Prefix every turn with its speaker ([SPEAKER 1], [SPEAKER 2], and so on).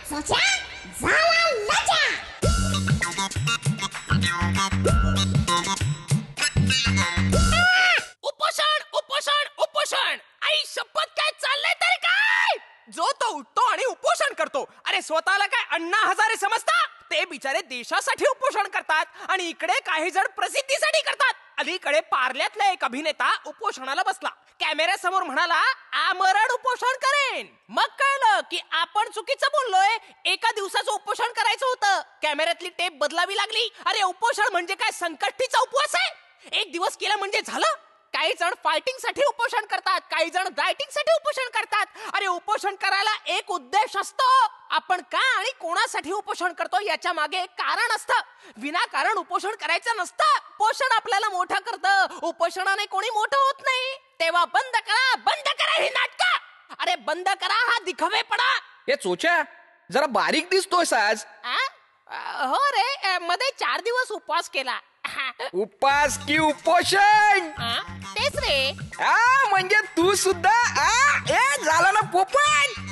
[SPEAKER 1] सोच्या झाला लचा.
[SPEAKER 2] उपोषण उपोषण उपोषण. आई शपथ, काय चाललंय तरी काय? जो तो उठतो आणि उपोषण करतो. अरे स्वतःला काय अण्णा हजारे समजता? ते बिचारे देशासाठी उपोषण करतात आणि इकडे काही जण प्रसिद्धीसाठी करतात. अलीकडे पार्ल्यातला एक अभिनेता उपोषणाला बसला. कॅमेऱ्यासमोर म्हणाला, आमरण उपोषण करेन. मग कळलं की आपण चुकीचं बोललोय. एका दिवसाचं उपोषण करायचं होतं. कॅमेऱ्यातली टेप बदलावी लागली. अरे उपोषण म्हणजे काय संकष्टीचा उपवास आहे? एक दिवस केलं म्हणजे झालं? काही जण फायटिंग साठी उपोषण करतात, काही जण डायटिंग साठी उपोषण करतात. अरे उपोषण करायला एक उद्देश असतो. आपण का आणि कोणासाठी उपोषण करतो याच्या मागे एक कारण असतं. विनाकारण उपोषण करायचं नसतं. उपोषण आपल्याला मोठं करतं. उपोषणाने कोणी मोठं होत नाही. तेव्हा बंद करा ही नाटकं. अरे बंद करा हा दिखावेपणा.
[SPEAKER 3] हे चोच्या, जरा बारीक दिसतोयस आज.
[SPEAKER 2] हो रे, मध्ये 4 दिवस उपवास केला.
[SPEAKER 3] उपास की उपोषण?
[SPEAKER 2] तेच रे.
[SPEAKER 3] म्हणजे तू सुद्धा झाला ना पोपट.